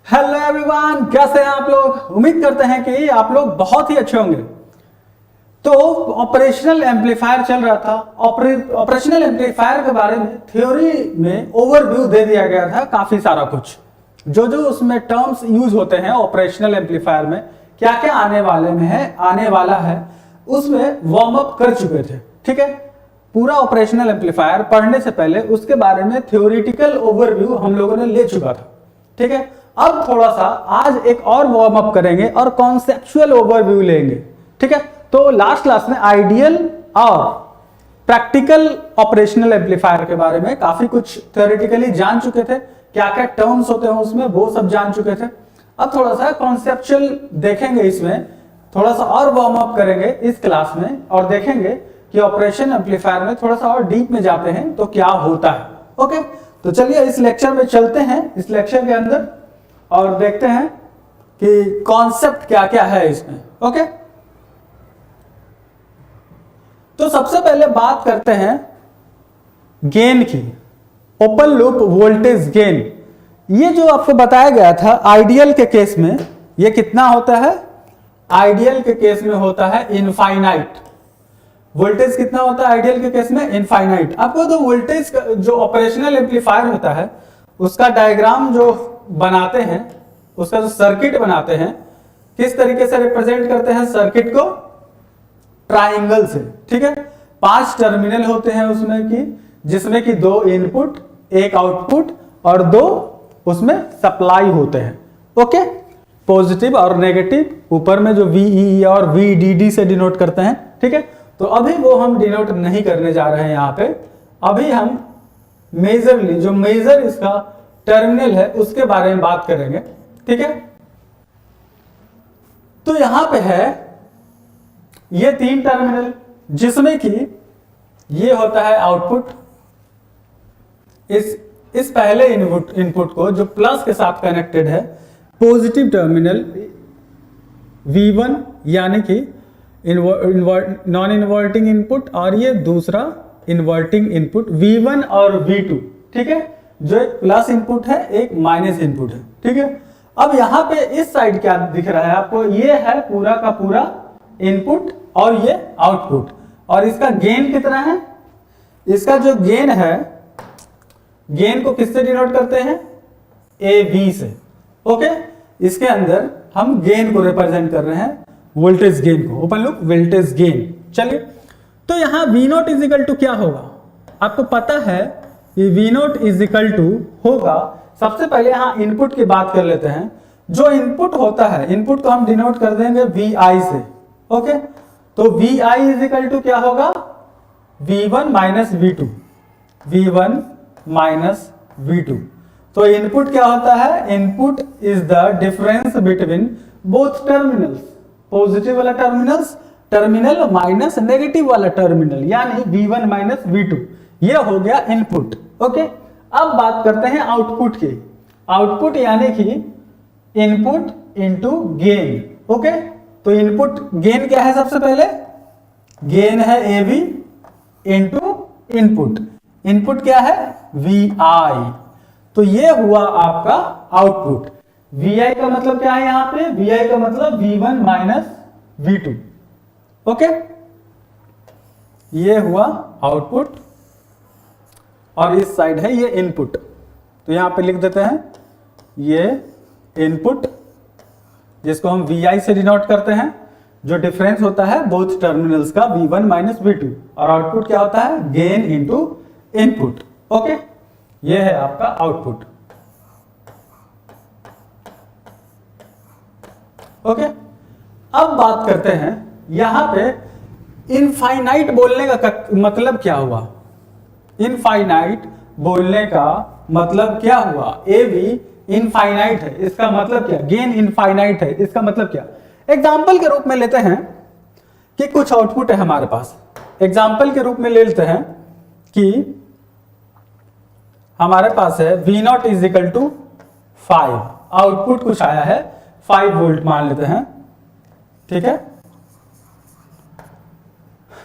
Hello everyone, कैसे हैं आप लोग। उम्मीद करते हैं कि आप लोग बहुत ही अच्छे होंगे। तो ऑपरेशनल एम्पलीफायर चल रहा था। ऑपरेशनल एम्पलीफायर के बारे में थ्योरी में ओवरव्यू दे दिया गया था। काफी सारा कुछ जो उसमें टर्म्स यूज होते हैं ऑपरेशनल एम्पलीफायर में, क्या क्या आने वाला है उसमें वार्म अप कर चुके थे। ठीक है, पूरा ऑपरेशनल एम्पलीफायर पढ़ने से पहले उसके बारे में थ्योरेटिकल ओवरव्यू हम लोगों ने ले चुका था। ठीक है, अब थोड़ा सा आज एक और वार्म अप करेंगे और कॉन्सेप्चुअल ओवरव्यू लेंगे। ठीक है, तो लास्ट क्लास में आइडियल और प्रैक्टिकल ऑपरेशनल एम्पलीफायर के बारे में काफी कुछ थ्योरेटिकली जान चुके थे, क्या क्या टर्म्स होते हैं उसमें वो सब जान चुके थे। अब थोड़ा सा कॉन्सेप्चुअल देखेंगे, इसमें थोड़ा सा और वार्म अप करेंगे इस क्लास में और देखेंगे कि ऑपरेशन एम्पलीफायर में थोड़ा सा और डीप में जाते हैं तो क्या होता है। ओके, तो चलिए इस लेक्चर में चलते हैं, इस लेक्चर के अंदर, और देखते हैं कि कॉन्सेप्ट क्या क्या है इसमें। ओके, तो सबसे पहले बात करते हैं गेन की, ओपन लूप वोल्टेज गेन। ये जो आपको बताया गया था आइडियल के केस में ये कितना होता है, आइडियल के केस में होता है इनफाइनाइट। वोल्टेज कितना होता है आइडियल के केस में, इनफाइनाइट। आपको तो वोल्टेज जो ऑपरेशनल एम्पलीफायर होता है उसका डायग्राम जो बनाते हैं, उसका जो सर्किट बनाते हैं, किस तरीके से रिप्रेजेंट करते हैं सर्किट को, ट्राइंगल से। ठीक है, 5 टर्मिनल होते हैं उसमें की, जिसमें कि 2 इनपुट, 1 आउटपुट और 2 उसमें सप्लाई होते हैं। ओके, पॉजिटिव और नेगेटिव, ऊपर में जो VEE और VDD से डिनोट करते हैं। ठीक है, तो अभी वो हम डिनोट नहीं करने जा रहे हैं यहाँ पे। अभी हम मेजरली जो मेजर इसका टर्मिनल है उसके बारे में बात करेंगे। ठीक है, तो यहां पे है ये 3 टर्मिनल, जिसमें कि ये होता है आउटपुट। इस पहले इनपुट को जो प्लस के साथ कनेक्टेड है, पॉजिटिव टर्मिनल V1 यानी कि नॉन इन्वर्टिंग इनपुट, और ये दूसरा इन्वर्टिंग इनपुट V1 और V2। ठीक है, जो एक प्लस इनपुट है एक माइनस इनपुट है। ठीक है, अब यहां पे इस साइड क्या दिख रहा है आपको, ये है पूरा का पूरा इनपुट और ये आउटपुट। और इसका गेन कितना है, इसका जो गेन है, गेन को किससे डिनोट करते हैं, AB से। ओके, इसके अंदर हम गेन को रिप्रेजेंट कर रहे हैं, वोल्टेज गेन को, ओपन लूप वोल्टेज गेन। चलिए, तो यहां V0 इज इक्वल टू क्या होगा, आपको पता है कि V0 इज इक्वल टू होगा, सबसे पहले यहां इनपुट की बात कर लेते हैं। जो इनपुट होता है, इनपुट को हम डिनोट कर देंगे VI से। ओके, तो VI इज इक्वल टू क्या होगा, V1 minus V2, V1 minus V2। तो इनपुट क्या होता है, input is the difference between both terminals, positive वाला टर्मिनल माइनस नेगेटिव वाला टर्मिनल, यानी V1 माइनस V2। ये हो गया इनपुट। ओके, अब बात करते हैं आउटपुट की। आउटपुट यानी कि इनपुट इंटू गेन। ओके, तो इनपुट गेन क्या है, सबसे पहले गेन है AB इंटू इनपुट। इनपुट क्या है, VI। तो ये हुआ आपका आउटपुट। VI का मतलब क्या है, यहां पे VI का मतलब V1 माइनस V2। ओके, ये हुआ आउटपुट और इस साइड है ये इनपुट। तो यहां पे लिख देते हैं ये इनपुट, जिसको हम VI से डिनोट करते हैं, जो डिफरेंस होता है बोथ टर्मिनल्स का, V1 माइनस V2। और आउटपुट क्या होता है, गेन इंटू इनपुट। ओके, ये है आपका आउटपुट। ओके, अब बात करते हैं यहां पे इनफाइनाइट बोलने का मतलब क्या हुआ। इनफाइनाइट बोलने का मतलब क्या हुआ, AB इनफाइनाइट है, इसका मतलब क्या, गेन इनफाइनाइट है, इसका मतलब क्या। एग्जाम्पल के रूप में लेते हैं कि कुछ आउटपुट है हमारे पास। एग्जाम्पल के रूप में ले लेते हैं कि हमारे पास है V0 is equal to 5, output कुछ आया है 5 वोल्ट मान लेते हैं। ठीक है,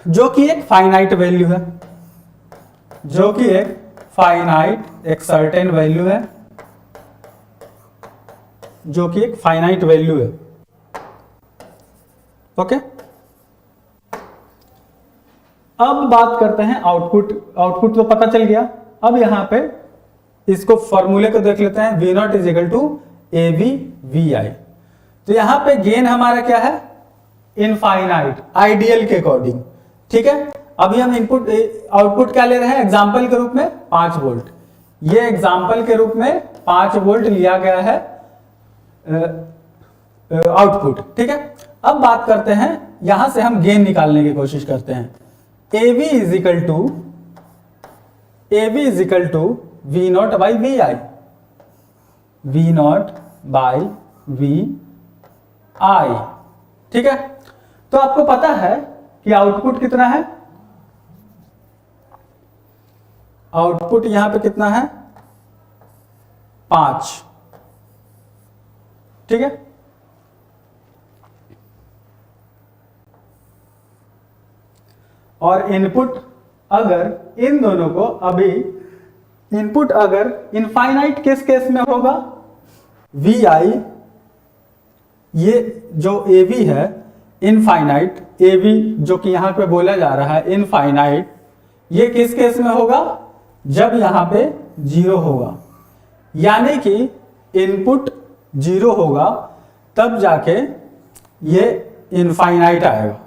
जो कि एक फाइनाइट वैल्यू है, जो कि एक फाइनाइट एक सर्टेन वैल्यू है। जो कि एक फाइनाइट वैल्यू है। ओके, अब बात करते हैं आउटपुट। आउटपुट तो पता चल गया। अब यहां पे इसको फॉर्मूले को देख लेते हैं। V not is equal to AV VI। तो यहां पे गेन हमारा क्या है? इनफाइनाइट, आइडियल के अकॉर्डिंग। ठीक है, अभी हम इनपुट आउटपुट क्या ले रहे हैं? एग्जांपल के रूप में 5 वोल्ट। ये एग्जांपल के रूप में 5 वोल्ट लिया गया है आउटपुट। ठीक है, अब बात करते हैं, यहां से हम गेन निकालने की कोशिश करते हैं। AV is equal to V not by VI, V not by VI। ठीक है, तो आपको पता है कि आउटपुट कितना है? आउटपुट यहां पे कितना है? 5। ठीक है, और इनपुट अगर इन दोनों को, अभी इनपुट अगर इनफाइनाइट किस केस में होगा? VI, ये जो AV है इनफाइनाइट, AV जो कि यहां पे बोला जा रहा है इनफाइनाइट, ये किस केस में होगा? जब यहां पे 0 होगा, यानी कि इनपुट 0 होगा तब जाके ये इनफाइनाइट आएगा।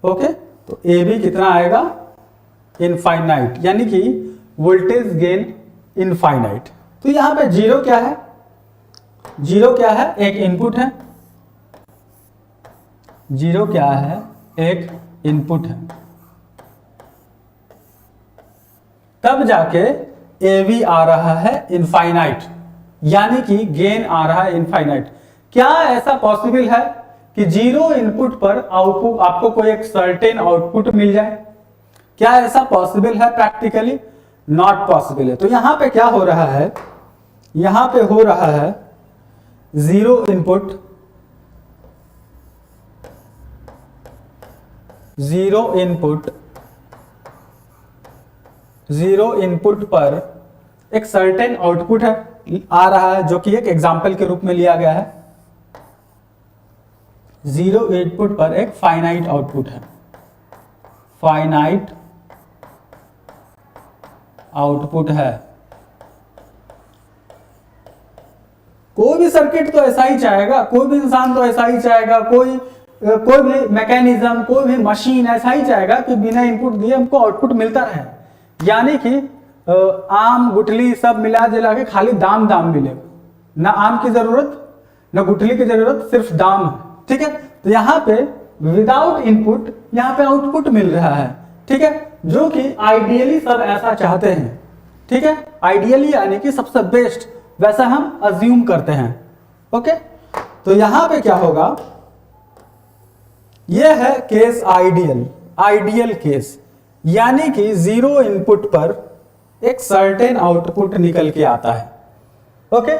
ओके, तो AV कितना आएगा? इनफाइनाइट, यानी कि वोल्टेज गेन इनफाइनाइट। तो यहां पे 0 क्या है? 0 क्या है? एक इनपुट है। 0 क्या है? एक इनपुट है। तब जाके AV आ रहा है इनफाइनाइट, यानी कि गेन आ रहा है इनफाइनाइट। क्या ऐसा पॉसिबल है कि 0 इनपुट पर आउटपुट आपको कोई एक सर्टेन आउटपुट मिल जाए? क्या ऐसा पॉसिबल है? प्रैक्टिकली नॉट पॉसिबल है। तो यहां पे क्या हो रहा है? यहां पे हो रहा है 0 इनपुट, 0 इनपुट पर एक सर्टेन आउटपुट है आ रहा है, जो कि एक एग्जाम्पल के रूप में लिया गया है। 0 इनपुट पर एक फाइनाइट आउटपुट है, फाइनाइट आउटपुट है। कोई भी सर्किट तो ऐसा ही चाहेगा, कोई भी इंसान तो ऐसा ही चाहेगा, कोई भी मैकेनिज्म, कोई भी मशीन ऐसा ही चाहेगा कि बिना इनपुट दिए हमको आउटपुट मिलता रहे। यानी कि आम गुठली सब मिला जुला के खाली दाम मिलेगा, ना आम की जरूरत ना गुठली की जरूरत, सिर्फ दाम है। ठीक है, तो यहाँ पे विदाउट इनपुट यहाँ पे आउटपुट मिल रहा है। ठीक है, जो कि आइडियली सब ऐसा चाहते हैं। ठीक है, आइडियली यानी कि सबसे बेस्ट, वैसा हम अज्यूम करते हैं। ओके, तो यहां पे क्या होगा? यह है केस आइडियल केस, यानी कि 0 इनपुट पर एक सर्टेन आउटपुट निकल के आता है। ओके,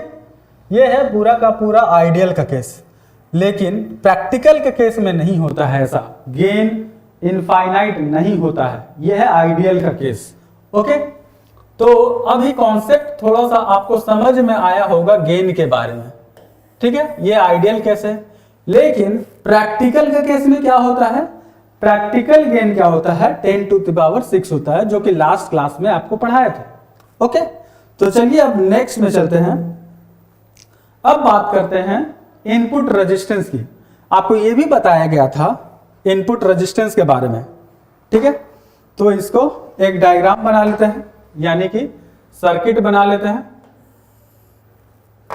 यह है पूरा का पूरा आइडियल का केस। लेकिन प्रैक्टिकल के केस में नहीं होता है ऐसा, गेन इनफाइनाइट नहीं होता है। यह है आइडियल का केस। ओके, तो अभी कॉन्सेप्ट थोड़ा सा आपको समझ में आया होगा गेन के बारे में। ठीक है, ये आइडियल केस है। लेकिन प्रैक्टिकल के केस में क्या होता है? प्रैक्टिकल गेन क्या होता है? 10 टू द पावर 6 होता है, जो कि लास्ट क्लास में आपको पढ़ाए थे। ओके, तो चलिए अब नेक्स्ट में चलते हैं। अब बात करते हैं इनपुट रेजिस्टेंस की। आपको यह भी बताया गया था इनपुट रेजिस्टेंस के बारे में। ठीक है, तो इसको एक डायग्राम बना लेते हैं, यानी कि सर्किट बना लेते हैं।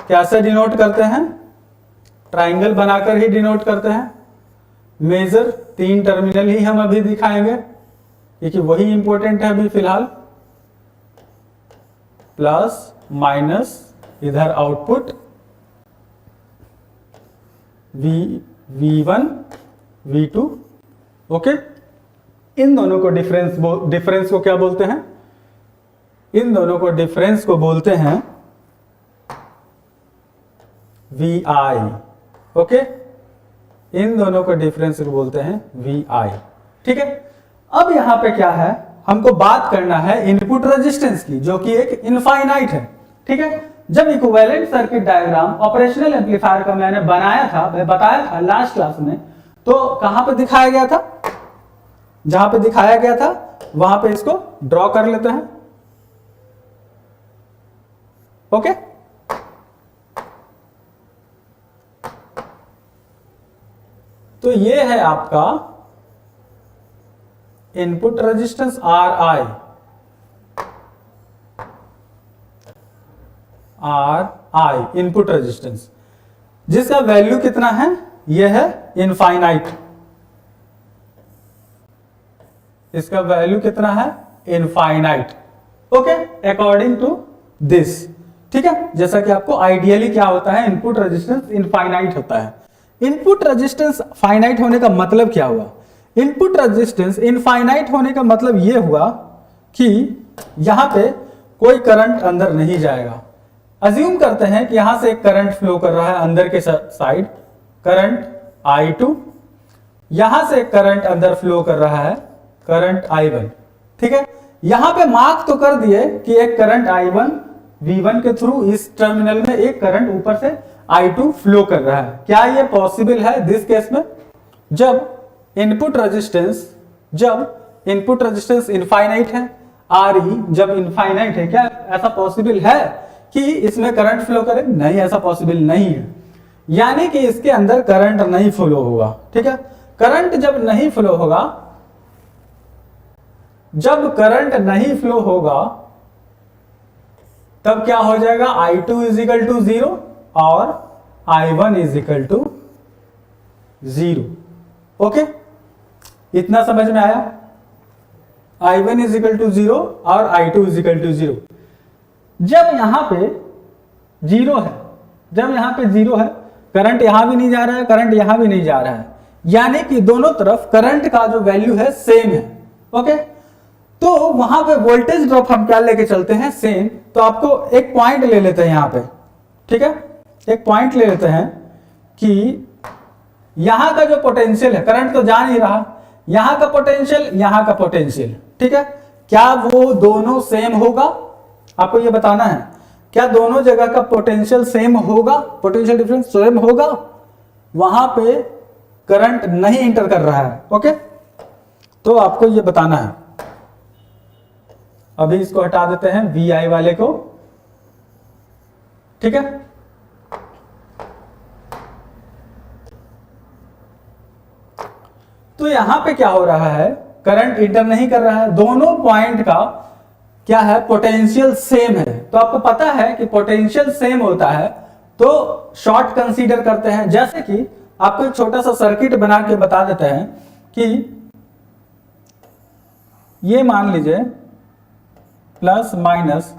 कैसे डिनोट करते हैं? ट्राइंगल बनाकर ही डिनोट करते हैं। मेजर 3 टर्मिनल ही हम अभी दिखाएंगे, क्योंकि वही इंपॉर्टेंट है अभी फिलहाल। प्लस माइनस, इधर आउटपुट V1 V2। ओके, इन दोनों को डिफरेंस को क्या बोलते हैं? इन दोनों को डिफरेंस को बोलते हैं VI। ओके, इन दोनों को डिफरेंस को बोलते हैं VI। ठीक है, अब यहां पे क्या है? हमको बात करना है इनपुट रेजिस्टेंस की, जो कि एक इनफाइनाइट है। ठीक है, जब equivalent circuit diagram operational amplifier का मैंने बनाया था, मैं बताया था लास्ट क्लास में, तो कहां पे दिखाया गया था, जहां पे दिखाया गया था वहां पे इसको ड्रॉ कर लेते हैं। ओके, तो ये है आपका input resistance RI, input resistance, जिसका वैल्यू कितना है, यह है इनफाइनाइट। इसका वैल्यू कितना है, infinite. Okay, according to this, ठीक है। जैसा कि आपको आइडियली क्या होता है, इनपुट रेजिस्टेंस इनफाइनाइट होता है। इनपुट रेजिस्टेंस फाइनाइट होने का मतलब क्या हुआ, इनपुट रेजिस्टेंस इनफाइनाइट होने का मतलब यह हुआ कि यहां पे कोई करंट अंदर नहीं जाएगा। अज्यूम करते हैं कि यहां से एक करंट फ्लो कर रहा है अंदर के साइड, करंट I2, यहां से एक करंट अंदर फ्लो कर रहा है, करंट I1, ठीक है। यहां पे मार्क तो कर दिए कि एक करंट I1 V1 के थ्रू इस टर्मिनल में एक करंट ऊपर से I2 फ्लो कर रहा है। क्या ये पॉसिबल है दिस केस में, जब इनपुट रेजिस्टेंस इनफाइनाइट है, RE जब इनफाइनाइट है, क्या ऐसा पॉसिबल है कि इसमें करंट फ्लो करे? नहीं, ऐसा पॉसिबल नहीं है। यानी कि इसके अंदर करंट नहीं फ्लो होगा, ठीक है। करंट जब नहीं फ्लो होगा, जब करंट नहीं फ्लो होगा तब क्या हो जाएगा, I2 इजिकल टू 0 और I1 इजिकल टू 0। ओके, इतना समझ में आया, I1 इजिकल टू 0 और I2 इजिकल टू 0। जब यहां पे 0 है, जब यहां पे 0 है, करंट यहां भी नहीं जा रहा है, करंट यहां भी नहीं जा रहा है, यानी कि दोनों तरफ करंट का जो वैल्यू है सेम है। ओके, तो वहां पे वोल्टेज ड्रॉप हम क्या लेके चलते हैं, सेम। तो आपको एक पॉइंट ले लेते हैं यहां पे, ठीक है, एक पॉइंट ले लेते हैं कि यहां का जो पोटेंशियल है, करंट तो जा नहीं रहा, यहां का पोटेंशियल, यहां का पोटेंशियल, ठीक है, क्या वो दोनों सेम होगा, आपको ये बताना है। क्या दोनों जगह का पोटेंशियल सेम होगा, पोटेंशियल डिफरेंस सेम होगा, वहां पे करंट नहीं इंटर कर रहा है। ओके, तो आपको ये बताना है। अभी इसको हटा देते हैं VI वाले को, ठीक है। तो यहां पे क्या हो रहा है, करंट इंटर नहीं कर रहा है, दोनों पॉइंट का क्या है, पोटेंशियल सेम है। तो आपको पता है कि पोटेंशियल सेम होता है तो शॉर्ट कंसीडर करते हैं। जैसे कि आपको एक छोटा सा सर्किट बना के बता देते हैं कि ये मान लीजिए प्लस माइनस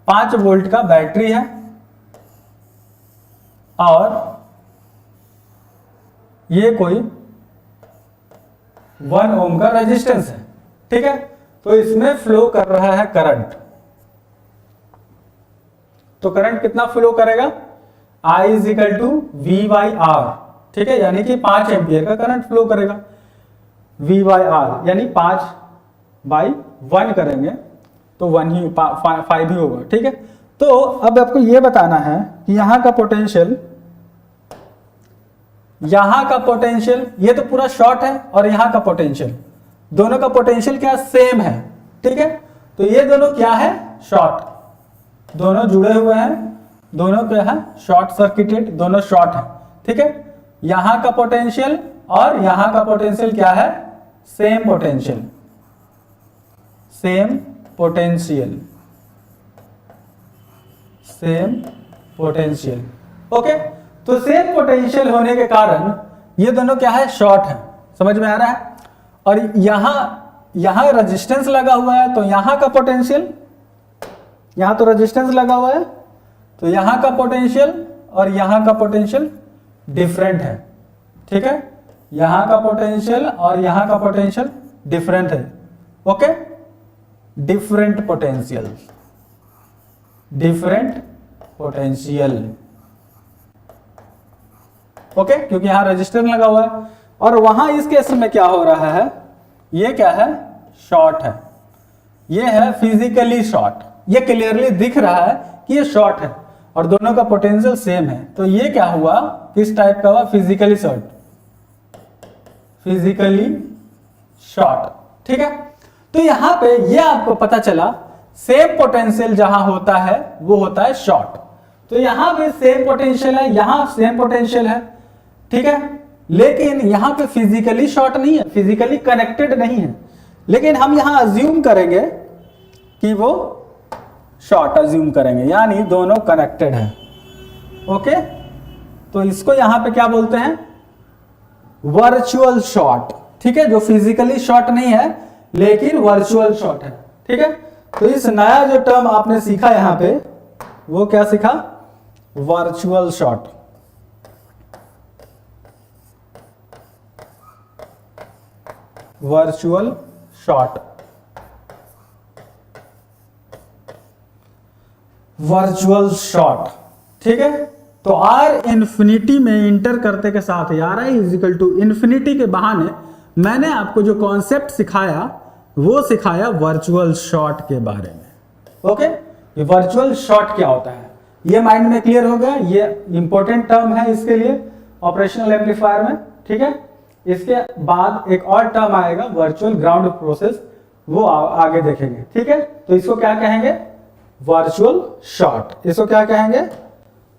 5 वोल्ट का बैटरी है और ये कोई 1 ओम का रेजिस्टेंस है, ठीक है। तो इसमें फ्लो कर रहा है करंट, तो करंट कितना फ्लो करेगा, I इजिकल टू V/R, ठीक है, यानी कि 5 एम्पियर का करंट फ्लो करेगा। V/R यानी 5/1 करेंगे तो 5 ही होगा, ठीक है। तो अब आपको यह बताना है कि यहां का पोटेंशियल, यहां का पोटेंशियल, ये तो पूरा शॉर्ट है, और यहां का पोटेंशियल, दोनों का पोटेंशियल क्या सेम है, ठीक है। तो ये दोनों क्या है, शॉर्ट, दोनों जुड़े हुए हैं, दोनों क्या है, शॉर्ट सर्किटेड, दोनों शॉर्ट है, ठीक है। यहां का पोटेंशियल और यहां का पोटेंशियल क्या है, same potential, same potential, same potential. Okay, तो सेम पोटेंशियल होने के कारण ये दोनों क्या है, शॉर्ट है, समझ में आ रहा है। और यहां रेजिस्टेंस लगा हुआ है, तो यहां का पोटेंशियल, यहां तो रेजिस्टेंस लगा हुआ है, तो यहां का पोटेंशियल और यहां का पोटेंशियल डिफरेंट है, ठीक है। यहां का पोटेंशियल और यहां का पोटेंशियल डिफरेंट है। Okay, different potential, different potential, okay, क्योंकि यहां रजिस्टर लगा हुआ है। और वहां इस केस में क्या हो रहा है, ये क्या है, शॉर्ट है, ये है फिजिकली शॉर्ट, ये क्लियरली दिख रहा है कि ये शॉर्ट है। और दोनों का पोटेंशियल सेम है, तो ये क्या हुआ, किस टाइप का हुआ, फिजिकली शॉर्ट, फिजिकली शॉर्ट। ठीक है, तो यहां पे ये आपको पता चला सेम पोटेंशियल जहां होता है वो होता है शॉर्ट। तो यहां पे सेम पोटेंशियल है, यहां सेम पोटेंशियल है, ठीक है, लेकिन यहां पे फिजिकली शॉर्ट नहीं है, फिजिकली कनेक्टेड नहीं है, लेकिन हम यहां अज्यूम करेंगे कि वो शॉर्ट अज्यूम करेंगे, यानी दोनों कनेक्टेड है। ओके, तो इसको यहां पे क्या बोलते हैं, वर्चुअल शॉर्ट। ठीक है, जो फिजिकली शॉर्ट नहीं है लेकिन वर्चुअल शॉर्ट है। ठीक है, तो इस नया जो टर्म आपने सीखा यहां पे, वो क्या सीखा, virtual short. Virtual short, virtual short. ठीक है, तो आर इन्फिनिटी में इंटर करते के साथ R I is equal to infinity के बहाने मैंने आपको जो कॉन्सेप्ट सिखाया वो सिखाया वर्चुअल शॉर्ट के बारे में। ओके, ये वर्चुअल शॉर्ट क्या होता है ये माइंड में क्लियर हो गया, ये इंपॉर्टेंट टर्म है इसके लिए ऑपरेशनल एम्पलीफायर में। ठीक है, इसके बाद एक और टर्म आएगा वर्चुअल ग्राउंड प्रोसेस, वो आगे देखेंगे। ठीक है, तो इसको क्या कहेंगे, वर्चुअल शॉर्ट। इसको क्या कहेंगे,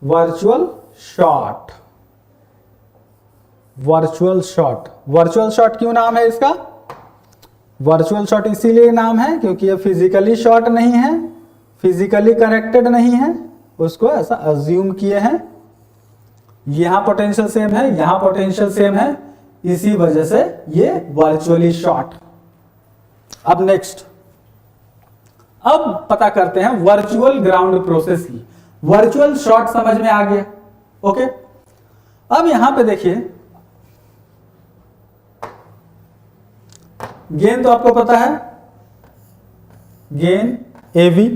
virtual short. Virtual short, virtual short क्यों नाम है इसका, वर्चुअल शॉर्ट इसीलिए नाम है क्योंकि ये फिजिकली शॉर्ट नहीं है, फिजिकली कनेक्टेड नहीं है, उसको ऐसा अज्यूम किए हैं। यहां पोटेंशियल सेम है, यहां पोटेंशियल सेम है, इसी वजह से ये वर्चुअली शॉर्ट। अब नेक्स्ट, अब पता करते हैं वर्चुअल ग्राउंड प्रोसेस की। वर्चुअल शॉर्ट समझ में आ गया। ओके, अब यहां पे देखिए, गेन तो आपको पता है, गेन एवी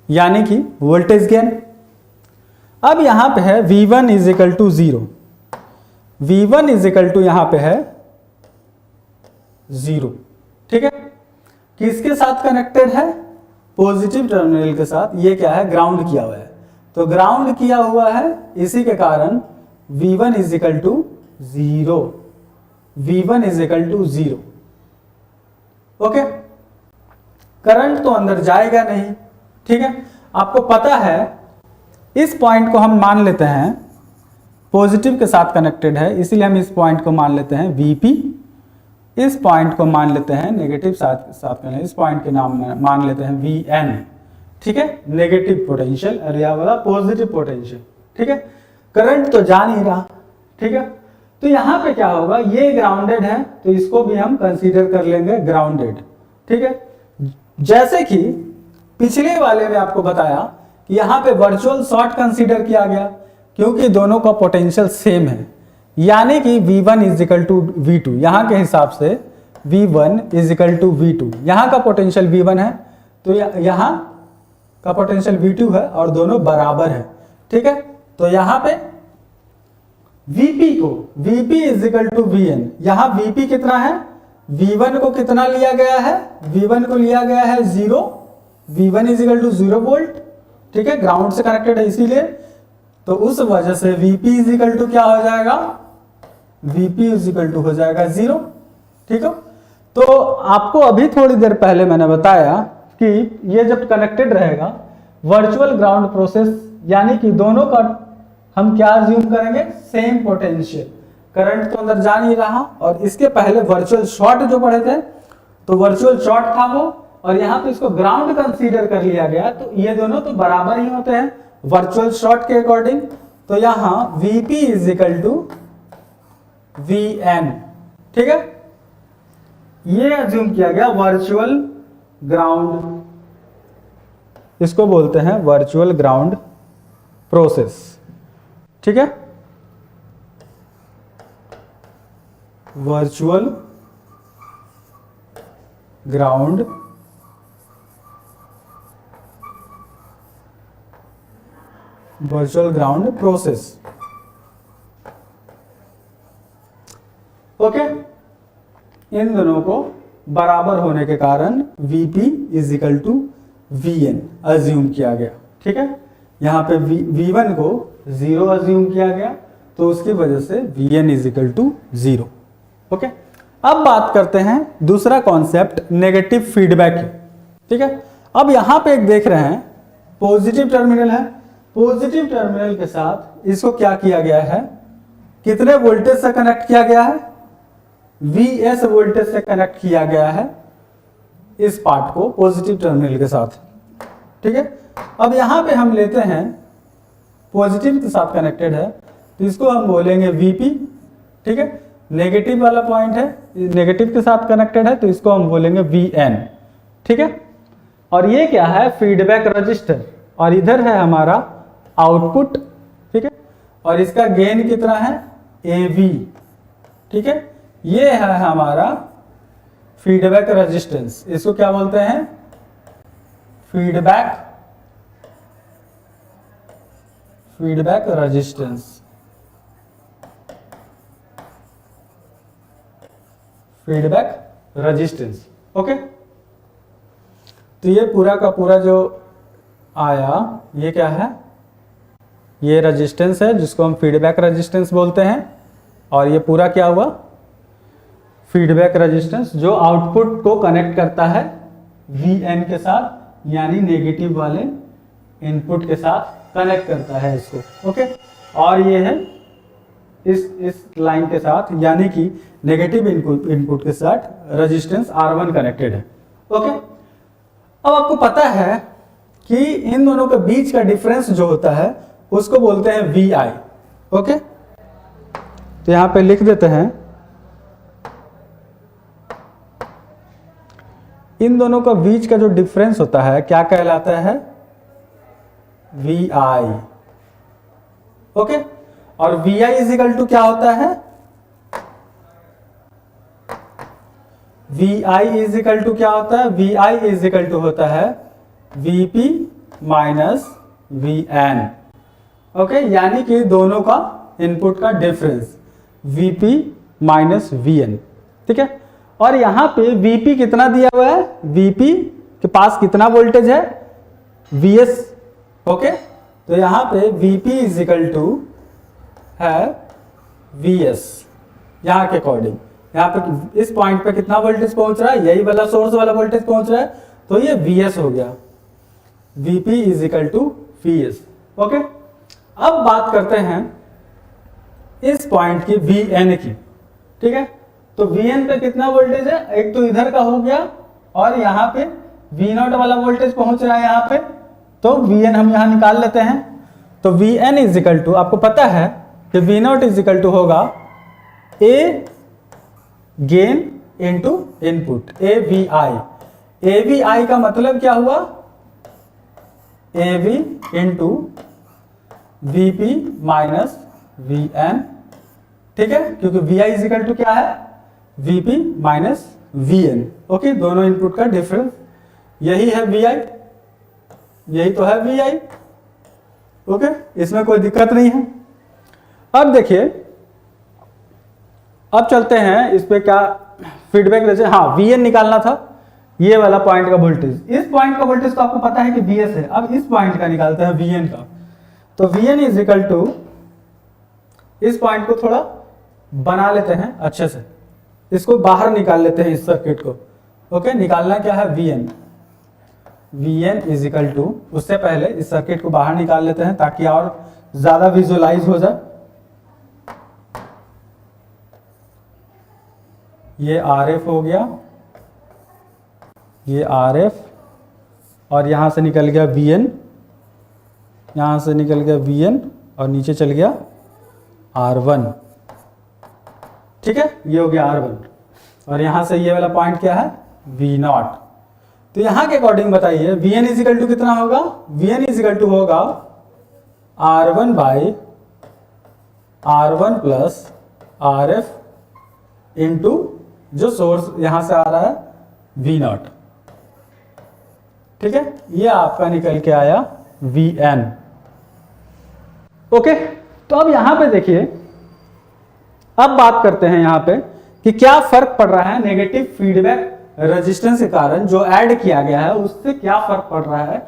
यानी कि वोल्टेज गेन। अब यहां पे है V1 is equal to 0, V1 is equal to यहां पे है 0। ठीक है, किसके साथ कनेक्टेड है, पॉजिटिव टर्मिनल के साथ। ये क्या है, ग्राउंड किया हुआ है, तो ग्राउंड किया हुआ है, इसी के कारण V1 is equal to 0, V1 is equal to 0। Okay, current तो अंदर जाएगा नहीं। ठीक है, आपको पता है इस पॉइंट को हम मान लेते हैं पॉजिटिव के साथ कनेक्टेड है, इसीलिए हम इस पॉइंट को मान लेते हैं VP, इस पॉइंट को मान लेते हैं नेगेटिव साथ में, इस पॉइंट के नाम में मान लेते हैं VN। ठीक है, नेगेटिव पोटेंशियल और यह वाला पॉजिटिव पोटेंशियल। ठीक है, करंट तो जा नहीं रहा। ठीक है, तो यहां पे क्या होगा, ये ग्राउंडेड है तो इसको भी हम कंसीडर कर लेंगे ग्राउंडेड। ठीक है, जैसे कि पिछले वाले में आपको बताया कि यहां पे वर्चुअल शॉर्ट कंसीडर किया गया क्योंकि दोनों का पोटेंशियल सेम है, यानी कि V1 is equal to V2। यहां के हिसाब से V1 is equal to V2, यहां का पोटेंशियल V1 है तो यहां का पोटेंशियल V2 है और दोनों बराबर है। ठीक है, तो यहां पे Vp को Vp is equal to Vn, यहां Vp कितना है, V1 को कितना लिया गया है, V1 को लिया गया है 0, V1 is equal to 0 volt. ठीक है, ग्राउंड से कनेक्टेड है इसीलिए, तो उस वजह से Vp इज इक्वल टू क्या हो जाएगा, Vp इज इक्वल टू हो जाएगा 0। ठीक है, तो आपको अभी थोड़ी देर पहले मैंने बताया कि ये जब कनेक्टेड रहेगा वर्चुअल ग्राउंड प्रोसेस, यानी कि दोनों का हम क्या अज्यूम करेंगे, सेम पोटेंशियल। करंट तो अंदर जा नहीं रहा, और इसके पहले वर्चुअल शॉर्ट जो पढ़े थे तो वर्चुअल शॉर्ट था वो, और यहां पे इसको ग्राउंड कंसीडर कर लिया गया, तो ये दोनों तो बराबर ही होते हैं वर्चुअल शॉर्ट के अकॉर्डिंग। तो यहां Vp is equal to Vn। ठीक है, ये अज्यूम किया गया वर्चुअल ग्राउंड, इसको बोलते हैं वर्चुअल ग्राउंड प्रोसेस। ठीक है, वर्चुअल ग्राउंड प्रोसेस। ओके, इन दोनों को बराबर होने के कारण Vp is equal to Vn assume किया गया। ठीक है, यहाँ पे V1 को 0 अज्यूम किया गया, तो उसकी वजह से Vn is equal to 0। Okay, अब बात करते हैं दूसरा कॉन्सेप्ट नेगेटिव फीडबैक की। ठीक है, अब यहाँ पे एक देख रहे हैं पॉजिटिव टर्मिनल है, पॉजिटिव टर्मिनल के साथ इसको क्या किया गया है, कितने वोल्टेज से कनेक्ट किया गया है, Vs वोल्टेज से कनेक्ट किया गया है इस पार्ट को पॉजिटिव टर्मिनल के साथ। ठीक है, अब यहां पे हम लेते हैं पॉजिटिव के साथ कनेक्टेड है, तो इसको हम बोलेंगे Vp। ठीक है, नेगेटिव वाला पॉइंट है, नेगेटिव के साथ कनेक्टेड है, तो इसको हम बोलेंगे Vn। ठीक है, और ये क्या है, फीडबैक रजिस्टर, और इधर है हमारा आउटपुट। ठीक है, और इसका गेन कितना है, AV। ठीक है, ये है हमारा फीडबैक रेजिस्टेंस, इसको क्या बोलते हैं, feedback resistance. Feedback resistance. Okay, तो ये पूरा का पूरा जो आया, ये क्या है, ये रेजिस्टेंस है जिसको हम फीडबैक रेजिस्टेंस बोलते हैं, और ये पूरा क्या हुआ, फीडबैक रेजिस्टेंस जो आउटपुट को कनेक्ट करता है Vn के साथ, यानी नेगेटिव वाले इनपुट के साथ कनेक्ट करता है इसको। ओके, और ये है इस लाइन के साथ, यानी कि नेगेटिव इनपुट के साथ रेजिस्टेंस R1 कनेक्टेड है। ओके, अब आपको पता है कि इन दोनों के बीच का डिफरेंस जो होता है उसको बोलते हैं Vi। ओके, तो यहां पे लिख देते हैं, इन दोनों का बीच का जो डिफरेंस होता है क्या कहलाता है, Vi। ओके, और Vi इज इक्वल टू क्या होता है, Vi इज इक्वल टू क्या होता है, Vi इज इक्वल टू होता है Vp माइनस Vn। ओके, यानी कि दोनों का इनपुट का डिफरेंस Vp माइनस Vn। ठीक है, और यहां पे Vp कितना दिया हुआ है, Vp के पास कितना वोल्टेज है, Vs। ओके, तो यहां पे Vp इज इक्वल टू है Vs, यहां के अकॉर्डिंग, यहाँ पे इस पॉइंट पे कितना वोल्टेज पहुंच रहा है, यही वाला सोर्स वाला वोल्टेज पहुंच रहा है, तो ये Vs हो गया, Vp is equal to Vs। Okay, अब बात करते हैं इस पॉइंट की Vn की। ठीक है, तो Vn पे कितना वोल्टेज है, एक तो इधर का हो गया, और यहाँ पे V0 वाला वोल्टेज पहुंच रहा है यहाँ पे, तो Vn हम यहाँ निकाल लेते हैं। तो Vn इज इक्वल टू, आपको पता है कि V0 इज इक्वल टू होगा A gain into input, AVI। AVI का मतलब क्या हुआ, AV into Vp minus Vn। ठीक है, क्योंकि Vi इज इक्वल टू क्या है, Vp माइनस Vn। ओके, दोनों इनपुट का डिफरेंस, यही है Vi, यही तो है Vi। ओके, इसमें कोई दिक्कत नहीं है। अब देखिए, अब चलते हैं इस पे, क्या फीडबैक रेजिस्टेंस, हाँ Vn निकालना था, ये वाला पॉइंट का वोल्टेज, इस पॉइंट का वोल्टेज तो आपको पता है कि Vs है, अब इस पॉइंट का निकालते हैं Vn का। तो Vn इज इक्वल टू, इस पॉइंट को थोड़ा बना लेते हैं अच्छे से, इसको बाहर निकाल लेते हैं इस सर्किट को। ओके, निकालना क्या है, Vn इज इक्वल टू, उससे पहले इस सर्किट को बाहर निकाल लेते हैं ताकि और ज्यादा विजुअलाइज हो जाए। ये RF हो गया, ये RF, और यहां से निकल गया Vn, यहां से निकल गया Vn, और नीचे चल गया R1। ठीक है, ये हो गया R1, और यहां से ये वाला पॉइंट क्या है, V0। तो यहां के अकॉर्डिंग बताइए Vn इज इक्वल टू कितना होगा, Vn इज इक्वल टू होगा R1 by R1 plus RF into जो सोर्स यहां से आ रहा है V0। ठीक है, ये आपका निकल के आया Vn। ओके, तो अब यहां पे देखिए, अब बात करते हैं यहां पे कि क्या फर्क पड़ रहा है नेगेटिव फीडबैक रेजिस्टेंस के कारण जो ऐड किया गया है, उससे क्या फर्क पड़ रहा है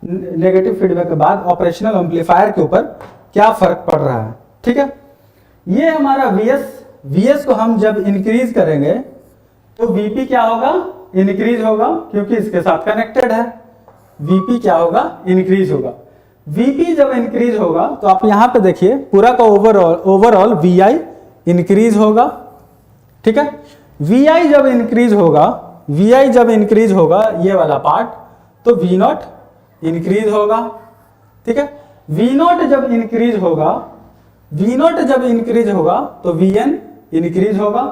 नेगेटिव फीडबैक के बाद ऑपरेशनल एम्पलीफायर के ऊपर क्या फर्क पड़ रहा है। ठीक है, ये हमारा Vs को हम जब इंक्रीज करेंगे तो Vp क्या होगा, इंक्रीज होगा, क्योंकि इसके साथ कनेक्टेड है। Vp क्या होगा, इंक्रीज होगा। Vp जब इंक्रीज होगा तो आप यहां पे देखिए पूरा का ओवरऑल Vi इंक्रीज होगा। ठीक है, Vi जब इंक्रीज होगा ये वाला पार्ट, तो V0 इंक्रीज होगा। ठीक है, V0 जब इंक्रीज होगा तो Vn इंक्रीज होगा।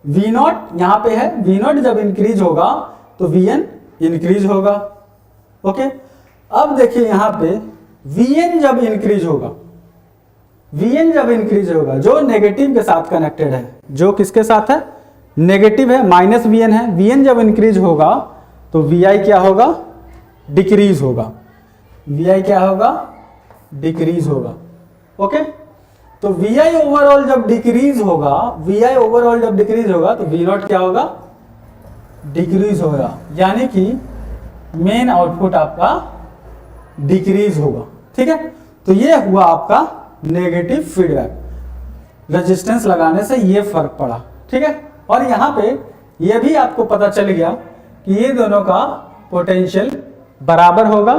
V0 यहां पे है, V0 जब इंक्रीज होगा तो Vn इंक्रीज होगा। ओके, अब देखिए यहां पे Vn जब इंक्रीज होगा जो नेगेटिव के साथ कनेक्टेड है, जो किसके साथ है, नेगेटिव है, माइनस Vn है। Vn जब इंक्रीज होगा तो Vi क्या होगा, डिक्रीज होगा। Vi क्या होगा, डिक्रीज होगा। ओके, तो Vi ओवरऑल जब डिक्रीज होगा तो V0 क्या होगा, डिक्रीज होगा, यानी कि मेन आउटपुट आपका डिक्रीज होगा। ठीक है, तो ये हुआ आपका नेगेटिव फीडबैक, रेजिस्टेंस लगाने से ये फर्क पड़ा। ठीक है, और यहां पे ये भी आपको पता चल गया कि ये दोनों का पोटेंशियल बराबर होगा।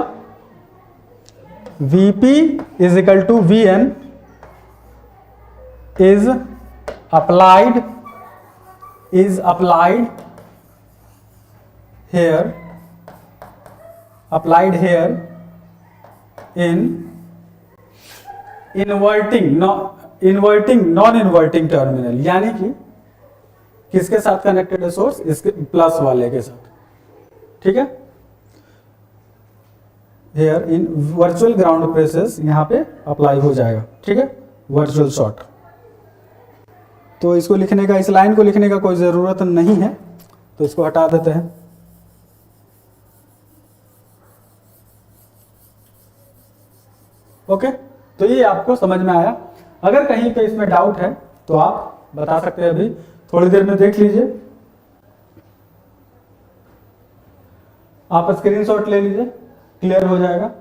Vp is equal to Vn is applied here in inverting non inverting terminal, यानी कि किसके साथ कनेक्टेड है सोर्स, इसके प्लस वाले के साथ। ठीक है, here in virtual ground presses यहां पे अप्लाई हो जाएगा। ठीक है, वर्चुअल शॉर्ट। तो इसको लिखने का, इस लाइन को लिखने का कोई ज़रूरत नहीं है, तो इसको हटा देते हैं। ओके, तो ये आपको समझ में आया। अगर कहीं पे इसमें डाउट है तो आप बता सकते हैं, अभी थोड़ी देर में देख लीजिए। आप स्क्रीनशॉट ले लीजिए, क्लियर हो जाएगा।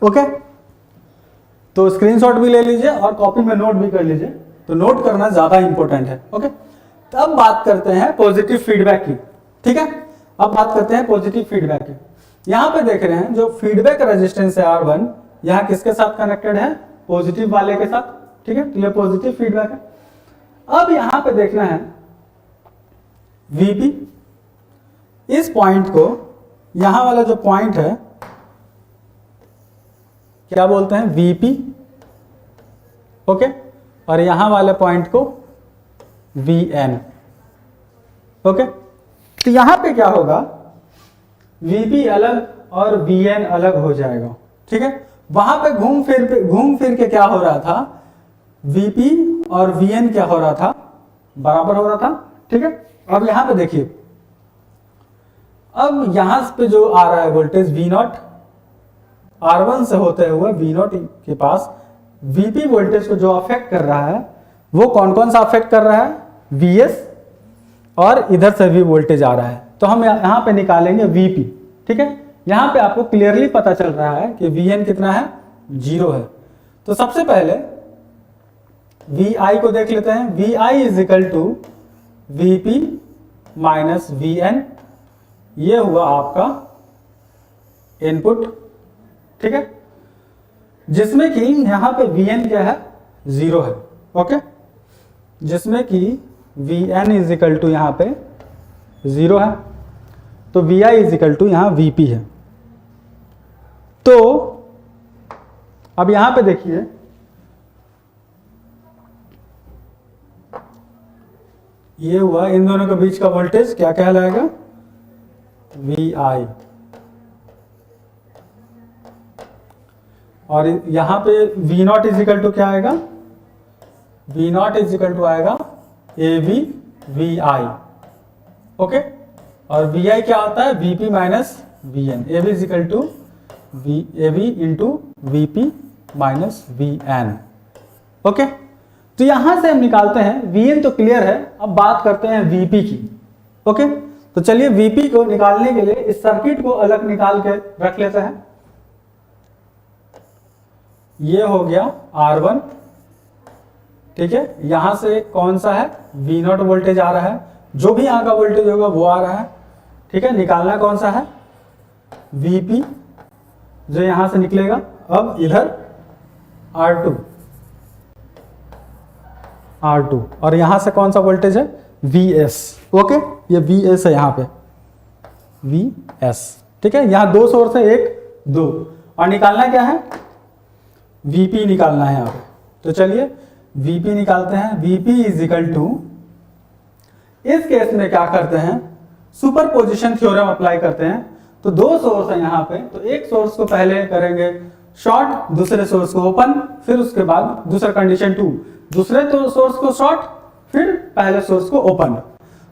ओके, तो स्क्रीनशॉट भी ले लीजिए और कॉपी में नोट भी कर लीजिए, तो नोट करना ज्यादा इंपॉर्टेंट है। ओके, तो अब बात करते हैं पॉजिटिव फीडबैक की। ठीक है, अब बात करते हैं पॉजिटिव फीडबैक की। यहां पे देख रहे हैं जो फीडबैक रेजिस्टेंस है R1, यहां किसके साथ कनेक्टेड है, पॉजिटिव वाले के साथ। ठीक है, तो ये पॉजिटिव फीडबैक है। अब यहां पे देखना है Vp, इस पॉइंट को, यहां वाला जो पॉइंट है क्या बोलते हैं, Vp। ओके, और यहां वाले पॉइंट को Vn। ओके, तो यहां पे क्या होगा, Vp अलग और Vn अलग हो जाएगा। ठीक है, वहां पे घूम फिर के क्या हो रहा था, Vp और Vn क्या हो रहा था, बराबर हो रहा था। ठीक है, अब यहां पे देखिए, अब यहां पे जो आ रहा है वोल्टेज V0, R1 से होते हुए V0 के पास Vp वोल्टेज को जो अफेक्ट कर रहा है, वो कौन कौन सा अफेक्ट कर रहा है, Vs, और इधर से भी वोल्टेज आ रहा है। तो हम यहां पे निकालेंगे Vp। ठीक है, यहां पे आपको क्लियरली पता चल रहा है कि Vn कितना है, 0 है। तो सबसे पहले Vi को देख लेते हैं। Vi is equal to Vp minus Vn, ये हुआ आपका इनपुट। ठीक है, जिसमें कि यहां पे Vn क्या है, 0 है। ओके, जिसमें कि Vn इज इक्वल टू यहां पे 0 है, तो Vi इज इक्वल टू यहां Vp है। तो अब यहां पे देखिए, ये हुआ इन दोनों के बीच का वोल्टेज क्या कहलाएगा, Vi, और यहां पे V0 इज इक्वल टू क्या आएगा, V0 इज इक्वल टू आएगा AB Vi। ओके, और Vi क्या होता है, Vp minus Vn। AB is equal to AV into VP minus VN। Okay, तो यहां से हम निकालते हैं VN तो क्लियर है, अब बात करते हैं VP की। ओके, तो चलिए VP को निकालने के लिए इस सर्किट को अलग निकाल के रख लेते हैं। ये हो गया R1, ठीक है, यहां से कौन सा है V0 वोल्टेज आ रहा है, जो भी यहां का वोल्टेज होगा वो आ रहा है, ठीक है। निकालना कौन सा है VP, जो यहां से निकलेगा। अब इधर R2 और यहां से कौन सा वोल्टेज है VS। ओके, ये VS है यहाँ पे VS, ठीक है। यहाँ दो सोर्स है, एक दो, और निकालना क्या है VP निकालना है यहाँ पे। तो चलिए VP निकालते हैं। VP इज इक्वल टू, इस केस में क्या करते हैं सुपरपोजिशन थ्योरम अप्लाई करते हैं। तो दो सोर्स है यहाँ पे, तो एक सोर्स को पहले करेंगे शॉर्ट, दूसरे सोर्स को ओपन, फिर उसके बाद दूसरा कंडीशन 2, दूसरे तो सोर्स को शॉर्ट, फिर पहले सोर्स को ओपन।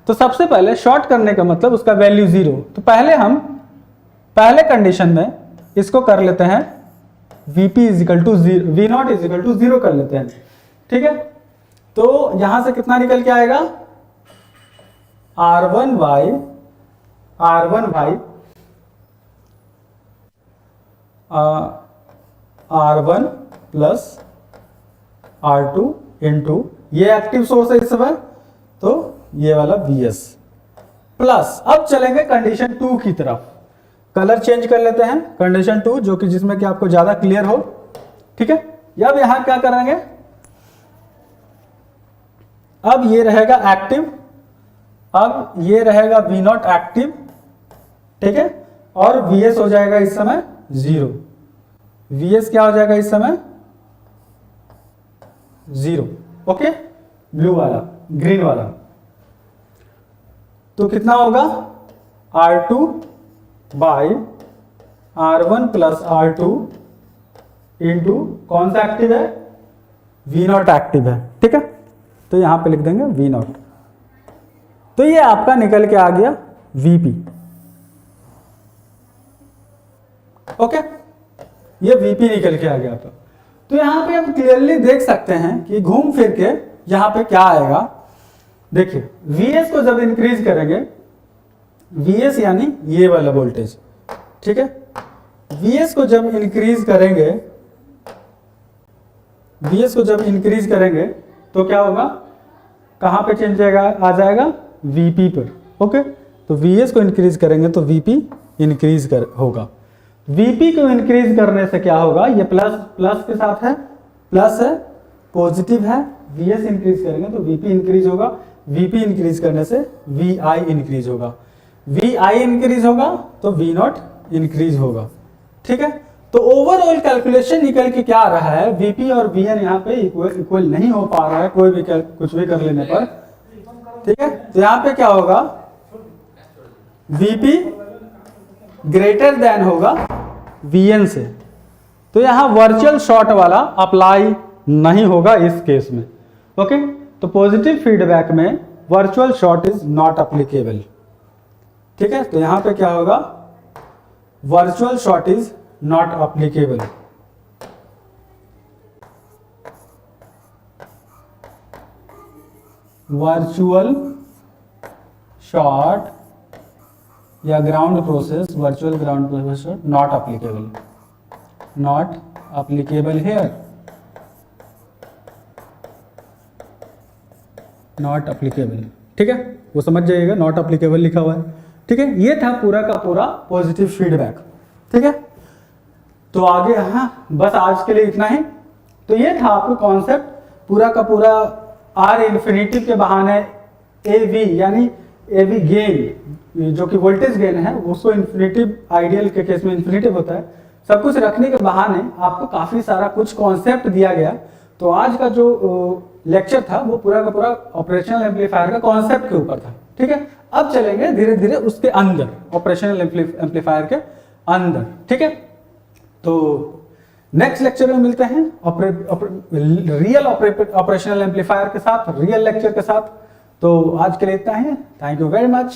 तो सबसे पहले शॉर्ट करने का मतलब उसका वैल्यू 0, तो पहले हम पहले कंडीशन में इसको कर लेते हैं VP is equal to 0, V0 is equal to 0 कर लेते हैं, ठीक है। तो यहां से कितना निकल के आएगा R1 प्लस R2 इंटू, ये एक्टिव सोर्स है इस समय, तो ये वाला VS प्लस, अब चलेंगे कंडीशन 2 की तरफ। कलर चेंज कर लेते हैं, कंडीशन 2 जो कि जिसमें कि आपको ज्यादा क्लियर हो, ठीक है। अब यहां क्या करेंगे, अब ये रहेगा एक्टिव, अब ये रहेगा V0 एक्टिव, ठीक है, और VS हो जाएगा इस समय 0। VS क्या हो जाएगा इस समय 0, ओके, ब्लू वाला, ग्रीन वाला। तो कितना होगा R2 by R1 plus R2 into कौन सा एक्टिव है V0 एक्टिव है, ठीक है। तो यहां पे लिख देंगे V0। तो ये आपका निकल के आ गया VP, ओके, ये VP निकल के आ गया आपका। तो यहां पे हम क्लियरली देख सकते हैं कि घूम फिर के यहां पे क्या आएगा। देखिए VS को जब इंक्रीज करेंगे, VS यानी ये वाला वोल्टेज, ठीक है, VS को जब इंक्रीज करेंगे, VS को जब इंक्रीज करेंगे तो क्या होगा, कहां पे चेंज आ जाएगा VP पर, ओके। तो VS को इंक्रीज करेंगे तो VP इंक्रीज होगा। VP को इंक्रीज करने से क्या होगा, ये प्लस के साथ है, प्लस है, पॉजिटिव है, VS इंक्रीज करेंगे तो VP इंक्रीज होगा, VP इंक्रीज करने से VI इंक्रीज होगा, VI इंक्रीज होगा तो V0 इंक्रीज होगा, ठीक है। तो ओवरऑल कैलकुलेशन निकल के क्या आ रहा है, VP और VN यहाँ पे इक्वल नहीं हो पा रहा है कोई भी कुछ भी कर लेने पर, ठीक है। तो यहाँ पे क्या होगा, VP ग्रेटर देन होगा VN से, तो यहाँ वर्चुअल शॉर्ट वाला अप्लाई नहीं होगा इस केस में, ओके। तो पॉजिटिव फीडबैक में virtual short is not applicable, ठीक है। तो यहां पे क्या होगा, virtual short is not applicable. Virtual short या ground process, virtual ground process not applicable, not applicable here, not applicable, ठीक है, वो समझ जाइएगा, नॉट एप्लीकेबल लिखा हुआ है, ठीक है। ये था पूरा का पूरा पॉजिटिव फीडबैक, ठीक है। तो आगे, हाँ बस आज के लिए इतना ही। तो ये था आपको कॉन्सेप्ट पूरा का पूरा, R इन्फिनिटी के बहाने AV यानी AV गेन, जो कि वोल्टेज गेन है, उसको इन्फिनिटिव, आइडियल के केस में इन्फिनिटिव होता है, सब कुछ रखने के बहाने आपको काफी सारा कुछ कॉन्सेप्ट दिया गया। तो आज का जो लेक्चर था वो पूरा का पूरा ऑपरेशनल एम्पलीफायर का कॉन्सेप्ट के ऊपर था, ठीक है। अब चलेंगे धीरे धीरे उसके अंदर, ऑपरेशनल एम्पलीफायर के अंदर, ठीक है। तो नेक्स्ट लेक्चर में मिलते हैं रियल ऑपरेशनल एम्पलीफायर के साथ, रियल लेक्चर के साथ। तो आज के लिए इतना ही, थैंक यू वेरी मच।